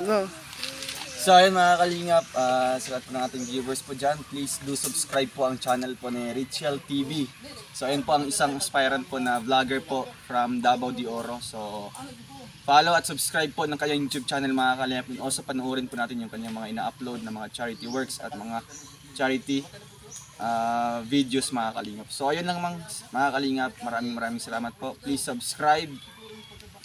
No. So ayun mga kalingap, sa lahat ng ating viewers po dyan, please do subscribe po ang channel po ni Richel TV. So ayun po ang isang aspirant po na vlogger po from Davao de Oro. So follow at subscribe po ng kanyang YouTube channel mga kalingap. And also panoorin po natin yung kanyang mga ina-upload na mga charity works at mga charity videos mga kalingap. So ayun lang mga kalingap, maraming salamat po. Please subscribe,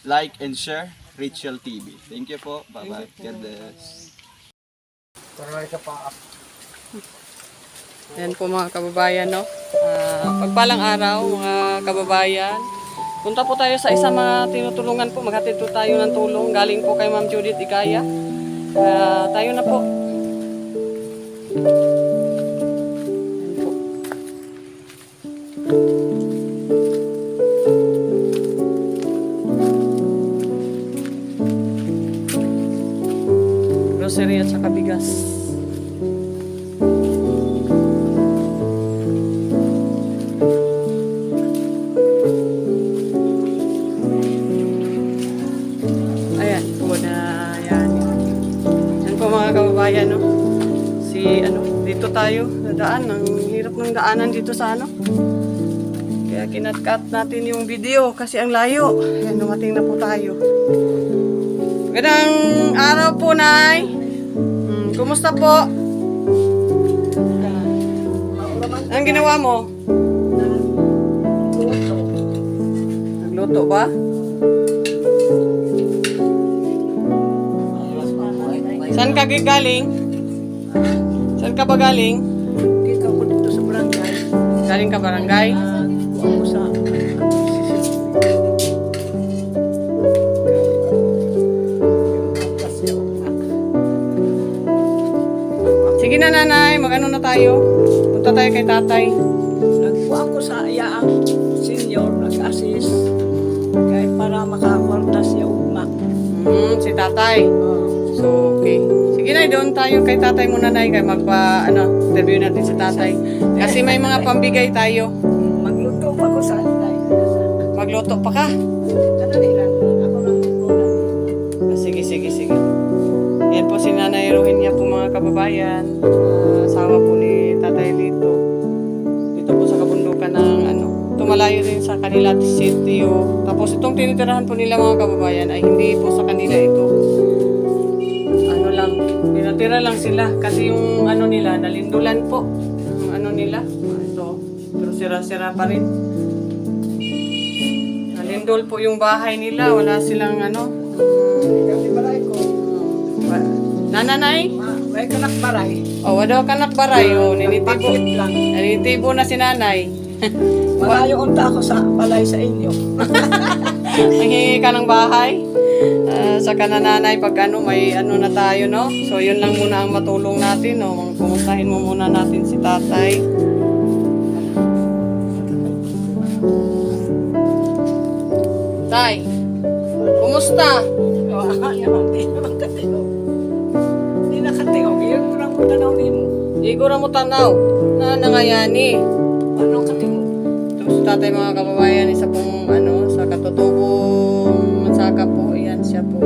like and share Richel TV. Thank you po. Bye bye. God bless. Yan po mga kababayan, no? Pagpalang araw, mga kababayan. Punta po tayo sa isang mga tinutulungan po. Maghatid po tayo ng tulong. Galing po kay Ma'am Judith Igaya. Tayo na po. Yan po. Grocery at saka bigas. Ayan po na yan. Yan po mga kababayan, no? Dito tayo nadaan. Ang hirap ng daanan dito sa Kaya kinat-cut natin yung video kasi ang layo. Ayan, dumating na po tayo. Magandang araw po, Nay. Kumusta po? Anong ginawa mo? Nagluto ba? Saan ka galing? Saan ka ba galing? Kita ko dito sa barangay. Galing ka barangay? Ako sa Sige na nanay, mag-ano na tayo? Punta tayo kay tatay. nagkuha ko sa iyaang senior, nag-assist. Kaya para makakwarta siya ugma. Si tatay. So, okay. Sige na, doon tayo kay tatay muna na kay interview natin sa tatay. Kasi may mga pambigay tayo. Magluto pa ko sa alay. Magluto pa ka? Kanali lang. Ako lang magluto. Sige. Yan po si Nanay Rohinya po mga kababayan. Asawa po ni Tatay Lito. Dito po sa kabundukan ng tumalayo din sa kanila sitio. Tapos itong tinitirahan po nila mga kababayan ay hindi po sa kanila ito. Pinatira lang sila kasi yung nila, nalindulan po. Yung nila, ito. Pero sira-sira pa rin. Nalindol po yung bahay nila. Wala silang Kasi balay ko. Nananay? May kanak baray. Wala ka nakbaray. Ninitibo. Bakit lang. Ninitibo na si nanay. Malayo unta ako sa balay sa inyo. Nanghingi ka ng bahay. Sa kanananay pag may na tayo, no? So yun lang muna ang matulong natin, no? Kumustahin mo muna natin si tatay. Tay, kumusta? Hindi nakatingog. Iyon ko lang punta na unin. Di ko na mo tanaw. Nangayani. Anong katingog? Ito si tatay mga kababayan, isa pong sa katutubong mansaka po. Ayan siya po.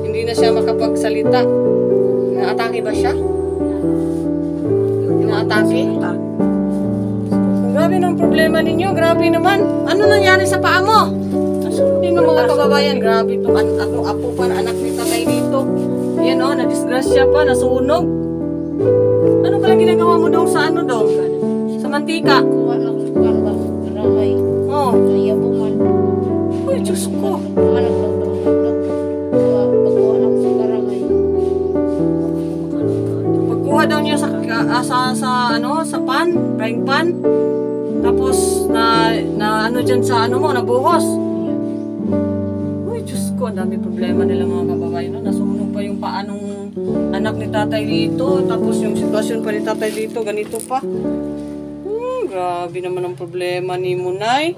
Hindi na siya makapagsalita. Naatake ba siya? Naatake? Grabe ng problema ninyo. Grabe naman. Ano nangyari sa paa mo? Hindi mo mga kababayan. Grabe itong apo pa na anak ni tatay dito. Ayan na-disgrasya pa, nasunog. Ano pala ginagawa mo daw sa daw? Sa mantika? Kuha lang sa karga, barangay, kaya buman. Uy, Diyos ko. Manag lang daw, pagkuha lang sa barangay. Pagkuha daw niya sa pan, frying pan. Tapos na dyan sa mo, nabuhos. Uy, Diyos ko, ang dami problema nila mga kababayan. Nasunog pa yung paanong anak ni tatay dito. Tapos yung sitwasyon pa ni tatay dito, ganito pa. Grabe naman ang problema ni Munay.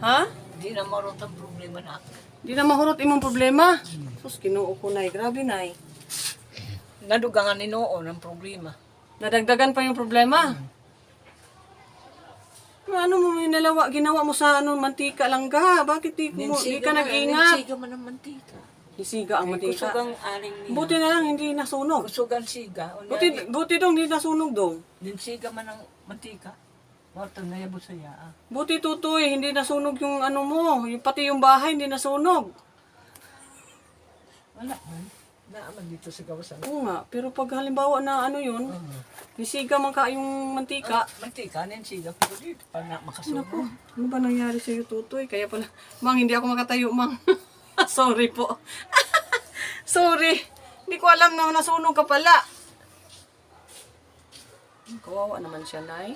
Ha? Hindi na marot ang problema na ako. Di na mahurot imong problema. Sus, kinuo ko, Nay. Grabe, Nay. Nadugangan ni noon ang problema. Nadagdagan pa yung problema. Ano mo ginawa mo sa mantika lang ga? Bakit di ka nag-ingat? Ninsiga man ang mantika. Isiga ang mantika. Kusugang aling niya. Buti na lang hindi nasunog. Kusugan siga. Buti dong hindi nasunog dong. Din siga man ang mantika. Wartan na yabo sa iya. Buti tutoy, hindi nasunog yung ano mo, yung pati yung bahay hindi nasunog. Wala man. Naaman dito sa gawasan. Oo nga, pero pag halimbawa na ano yun, isiga man ka yung mantika. Mantika nin siga pero dito pa na makasunog. Naku, ano ba nangyari sa'yo, Tutoy? Kaya pala, Mang, hindi ako makatayo, Mang. Sorry po. Sorry. Hindi ko alam na nasunog ka pala. Kawawa naman siya, Nay.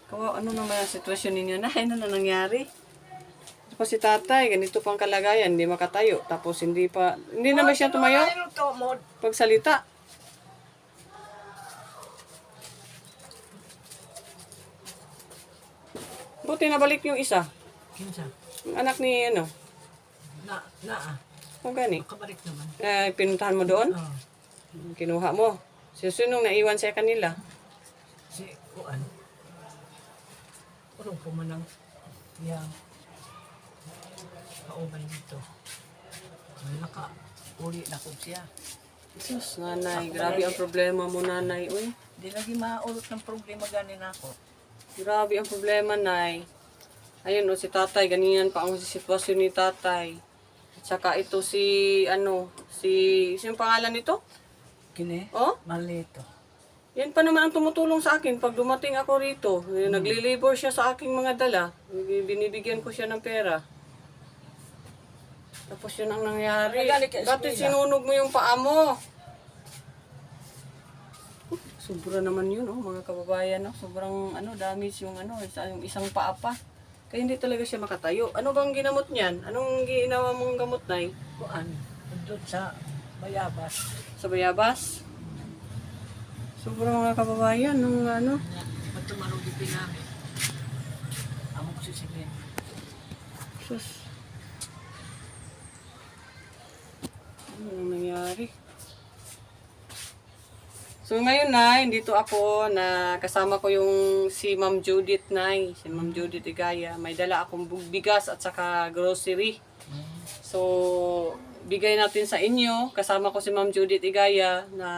Kawawa, ano naman ang sitwasyon ninyo, Nay? Ano na nangyari? Ito pa si tatay, ganito pang kalagayan, hindi makatayo. Tapos hindi naman siya tumayo. Ano to mo? Pagsalita. Buti nabalik yung isa. Kinsa? Yung anak ni ano. O gani. Kabalik naman. Pinuntahan mo doon? Oh. Kinuha mo. Sinong naiwan sa kanila? Si Kuan. Urong po man ang yang kauban dito. Uli na ko siya. Sus, nanay. Grabe ang problema mo, nanay. Uy, Di lagi maulot ng problema ganin ako. grabe ang problema, nay. Ayun, o, si tatay. Ganyan pa ang sitwasyon ni tatay. At saka ito sino pangalan nito? Kini? Oh? Malito. Yan pa naman ang tumutulong sa akin pag dumating ako rito. Nagli-labor siya sa aking mga dala. Binibigyan ko siya ng pera. Tapos yun ang nangyari. Nagalit ka sa Bakit eskwela? sinunog mo yung paa mo? Sobra naman yun, mga kababayan. Sobrang damage yung yung isang paa pa. Kaya hindi talaga siya makatayo. Ano bang ginamot niyan? Anong ginawa mong gamot, Nay? Kuan. Doon sa Bayabas. Sa bayabas? Sobra mga kababayan nung Matumarog yung pinami. Amok si Silin. Sus. Ano nangyari? So ngayon, Nay, dito ako na kasama ko yung si Ma'am Judith, Nay. Si Ma'am Judith Igaya. May dala akong bigas at saka grocery. So, bigay natin sa inyo. Kasama ko si Ma'am Judith Igaya na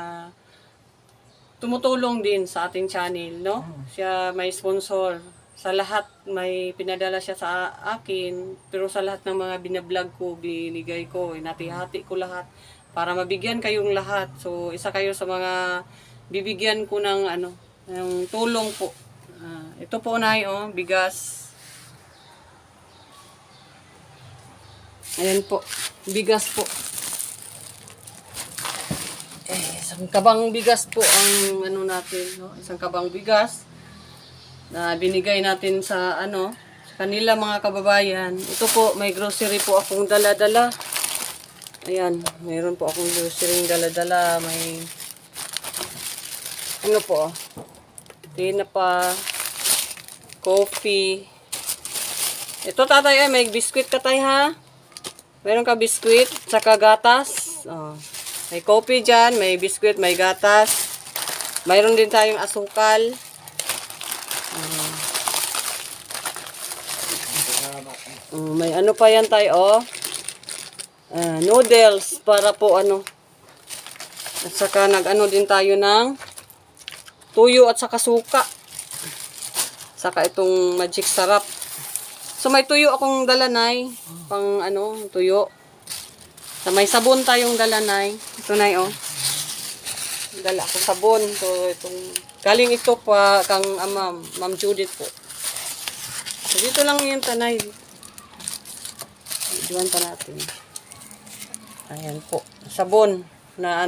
tumutulong din sa ating channel, no? Siya may sponsor. Sa lahat, may pinadala siya sa akin. Pero sa lahat ng mga binablog ko, binigay ko. Inati-hati ko lahat para mabigyan kayong lahat. So, isa kayo sa mga bibigyan ko ng ng tulong po. Ito po, Nay, bigas. Ayan po, bigas po. Isang kabang bigas po ang natin, no? Isang kabang bigas na binigay natin sa sa kanila mga kababayan. Ito po, may grocery po akong dala-dala. Ayan, mayroon po akong grocery dala-dala. May po, tinapa, coffee. Ito tatay, may biskwit ka tay ha. Meron ka biskwit, saka gatas. Oh. May coffee dyan, may biskwit, may gatas. Mayroon din tayong asukal. May pa yan tayo, noodles para po At saka din tayo ng tuyo at saka suka. Saka itong magic sarap. So may tuyo akong dala, Nay. Pang tuyo. So may sabon tayong dala, Nay. Ito, Nay, dala akong sabon. So galing ito pa kang Ma'am Judith po. So dito lang yung tanay. Diwan pa natin. Ayan po. Sabon na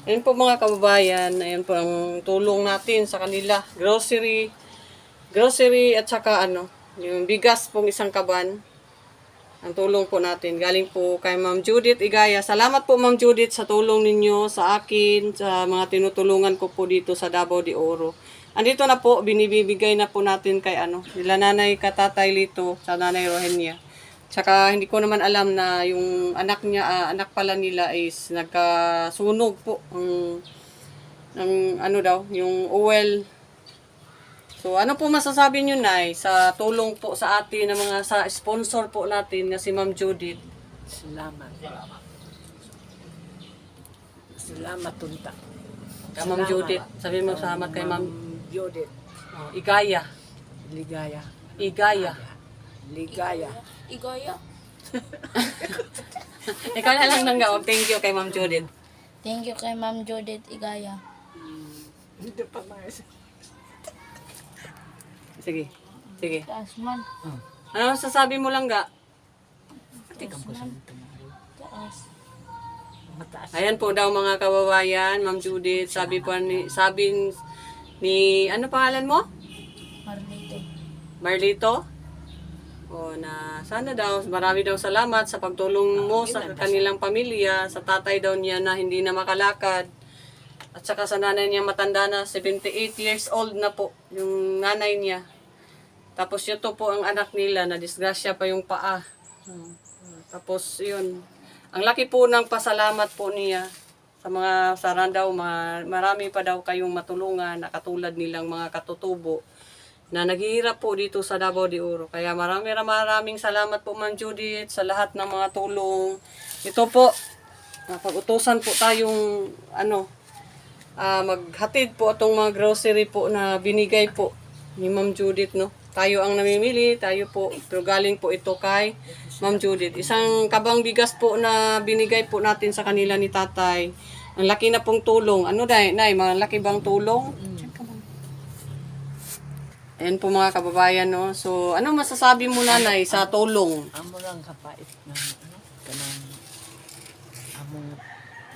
Ayan po mga kababayan. Ayan po ang tulong natin sa kanila. Grocery at saka yung bigas pong isang kaban. Ang tulong po natin. Galing po kay Ma'am Judith Igaya. Salamat po, Ma'am Judith, sa tulong ninyo sa akin, sa mga tinutulungan ko po dito sa Davao de Oro. Andito na po, binibigay na po natin kay nila Nanay Katatay Lito, sa Nanay Rohenia. Tsaka hindi ko naman alam na yung anak niya, anak pala nila is nagkasunog po. Yung oil. So, ano po masasabi nyo, Nay, sa tulong po sa atin ng sa sponsor po natin na si Ma'am Judith? Salamat. Salamat tunta. Kay Ma'am Judith. Sabi mo salamat kay Ma'am Judith. Igaya. Ligaya. Igaya. Ligaya. Igaya. Ikaw na lang nang gawag. Thank you kay Ma'am Judith. Thank you kay Ma'am Judith Igaya. Hindi pa mais. Sige. Sige. Taas man. Ano sasabi mo lang ga? Taas man. Taas. Mataas. Ayan po daw mga kababayan, Ma'am Judith, sabi ni ano pangalan mo? Marlito. Marlito? O na sana daw, marami daw salamat sa pagtulong mo sa kanilang pamilya, sa tatay daw niya na hindi na makalakad. At saka sa nanay niya matanda na, 78 years old na po, yung nanay niya. Tapos ito po ang anak nila, na disgrasya pa yung paa. Tapos yun, ang laki po ng pasalamat po niya sa mga saran daw, marami pa daw kayong matulungan na katulad nilang mga katutubo na naghihirap po dito sa Davao de Oro. Kaya maraming salamat po Ma'am Judith sa lahat ng mga tulong. Ito po, pag-utusan po tayong maghatid po itong mga grocery po na binigay po ni Ma'am Judith, no? Tayo ang namimili, tayo po, pero galing po ito kay Ma'am Judith. Isang kabang bigas po na binigay po natin sa kanila ni tatay. Ang laki na pong tulong. Ano dahil, Nay, mga laki bang tulong? Ayan po mga kababayan, no? So, ano masasabi mo, Nanay, sa tulong? Amo lang kapait ng kanang among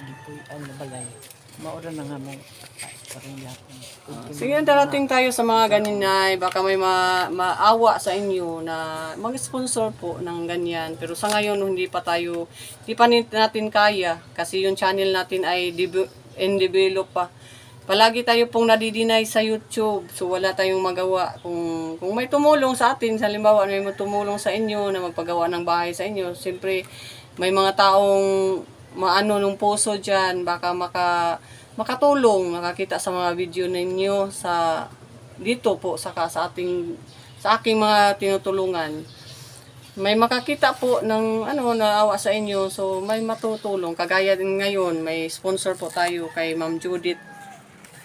gipuy na balay. Maura na nga mong kapait sa rin yapon. Sige, darating tayo sa mga ganin, Nay. Baka may maawa sa inyo na mag-sponsor po ng ganyan. Pero sa ngayon, hindi pa natin kaya. Kasi yung channel natin ay develop pa. Palagi tayo pong nadidinay sa YouTube. So wala tayong magawa. Kung may tumulong sa atin, halimbawa may tumulong sa inyo na magpagawa ng bahay sa inyo, siyempre may mga taong maano nung puso dyan, baka makatulong, nakakita sa mga video ninyo sa dito po sa aking mga tinutulungan. May makakita po ng naawa sa inyo, so may matutulong. Kagaya din ngayon, may sponsor po tayo kay Ma'am Judith.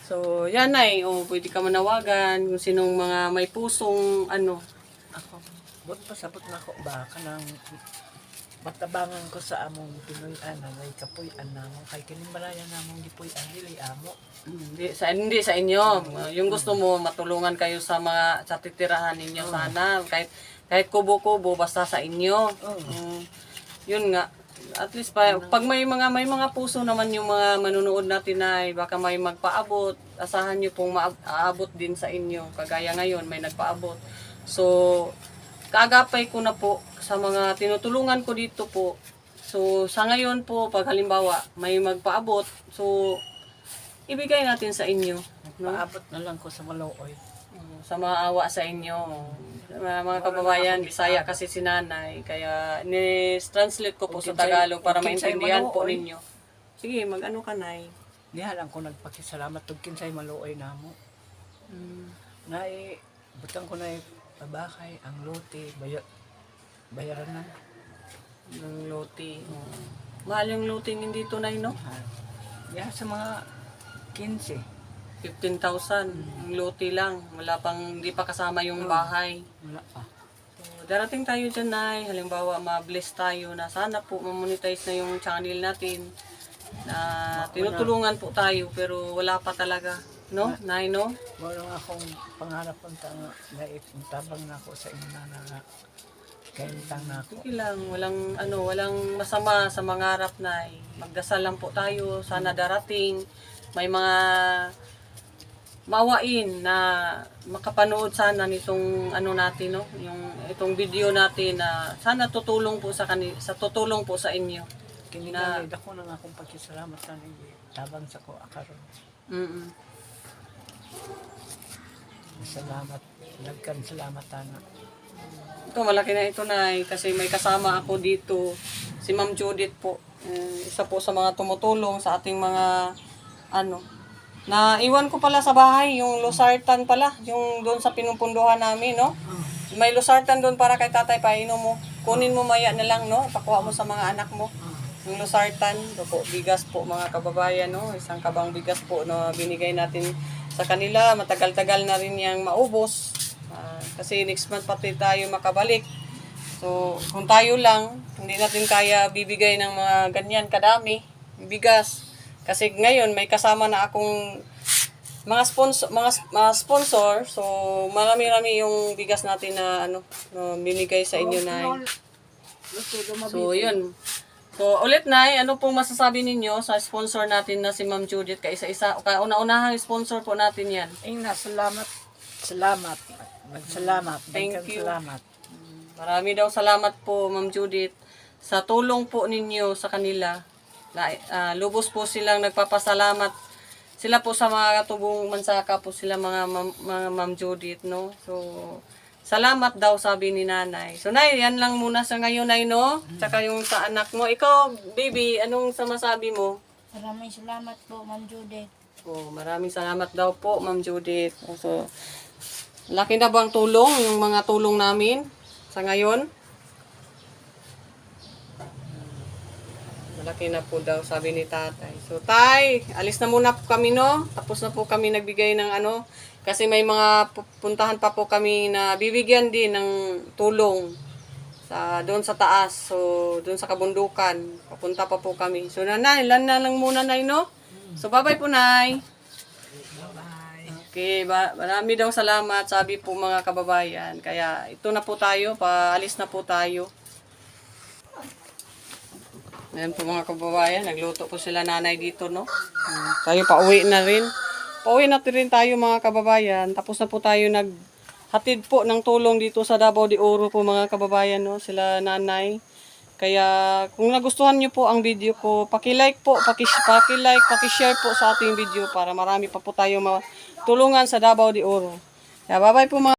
So, yan ay, pwede ka manawagan kung sinong mga may pusong Ako, buot pasabot na ako ba kanang matabangan ko sa among Pinoy may kapuy mo kay kining balaya namong gipuy dili amo. Hindi sa inyo. Yung gusto mo, matulungan kayo sa titirahan ninyo sana. Kahit kubo-kubo, basta sa inyo. Yun nga. At least pag may mga puso naman yung mga manunood natin ay baka may magpaabot, asahan nyo pong maaabot din sa inyo. Kagaya ngayon may nagpaabot. So kaagapay ko na po sa mga tinutulungan ko dito po. So sa ngayon po pag halimbawa may magpaabot, so ibigay natin sa inyo, no? Paabot na lang ko sa Malooy. Sa maawa sa inyo. Mga kababayan, Bisaya kasi si Nanay. Kaya ni-translate ko po sa Tagalog para maintindihan po ninyo. Sige, mag-ano ka, Nay? Niya lang ko nagpakisalamat tug kinsay Malooy namo. Butang ko na pabakay ang lote bayaran na Ng lote. Mahal yung lote hindi to, Nay, no? Yan sa mga 15. 15,000. Ang lote lang. Hindi pa kasama yung bahay. Wala pa. So, darating tayo dyan, Nay. Halimbawa, ma-bless tayo na sana po ma-monetize na yung channel natin. Na tinutulungan po tayo pero wala pa talaga. No? Nay, no? Walang akong pangarap ang tabang na ako sa inyo na kaintang na ako. Sige lang. Walang masama sa mangarap, Nay. Magdasal lang po tayo. Sana darating. May mga maawain na makapanood sana nitong natin, no, itong video natin na sana tutulong po sa inyo. Kini na dako na nga akong pagkisalamat sa ninyo tabang sa ko akaron. Salamat, nagkan salamat ana. Ito malaki na ito, Nay, kasi may kasama ako dito, si Ma'am Judith po. Isa po sa mga tumutulong sa ating mga iwan ko pala sa bahay, yung losartan pala, yung doon sa pinupunduhan namin, no? May losartan doon para kay tatay, painom mo. kunin mo maya na lang, no? Pakuha mo sa mga anak mo. Yung losartan, po, bigas po mga kababayan, no? Isang kabang bigas po na binigay natin sa kanila. Matagal-tagal na rin yung maubos. Kasi next month pati tayo makabalik. So, kung tayo lang, hindi natin kaya bibigay ng mga ganyan kadami, bigas. Kasi ngayon, may kasama na akong mga sponsor, so marami-rami yung bigas natin na na binigay sa inyo na. So, yun. So, ulit na, ano pong masasabi ninyo sa sponsor natin na si Ma'am Judith? Kaisa-isa, kauna-unahang sponsor po natin yan. Ay, salamat. Salamat. Magsalamat. Thank you. Salamat. Marami daw salamat po, Ma'am Judith, sa tulong po ninyo sa kanila. Lubos po silang nagpapasalamat. Sila po sa mga tubong mansaka po sila mga Ma'am Judith, no? So, salamat daw sabi ni Nanay. So, Nay, yan lang muna sa ngayon, Nay, no? Tsaka yung sa anak mo. Ikaw, baby, anong masabi mo? Maraming salamat po, Ma'am Judith. Oh, maraming salamat daw po, Ma'am Judith. So, laki na bang tulong, yung mga tulong namin sa ngayon? Malaki na po daw, sabi ni tatay. So, tay, alis na muna po kami, no? Tapos na po kami nagbigay ng kasi may mga puntahan pa po kami na bibigyan din ng tulong doon sa taas. So, doon sa kabundukan. Papunta pa po kami. So, nanay, lan na lang muna, nay, no? So, bye-bye po, nay. Okay, marami daw salamat, sabi po mga kababayan. Kaya, ito na po tayo, paalis na po tayo. Ayan po mga kababayan, nagluto po sila nanay dito, no? Tayo pauwi na rin. Pauwi na rin tayo mga kababayan. Tapos na po tayo naghatid po ng tulong dito sa Davao de Oro po mga kababayan, no? Sila nanay. Kaya kung nagustuhan nyo po ang video ko, paki-like po, paki-share po sa ating video para marami pa po tayo matulungan sa Davao de Oro. Kaya bye-bye po mga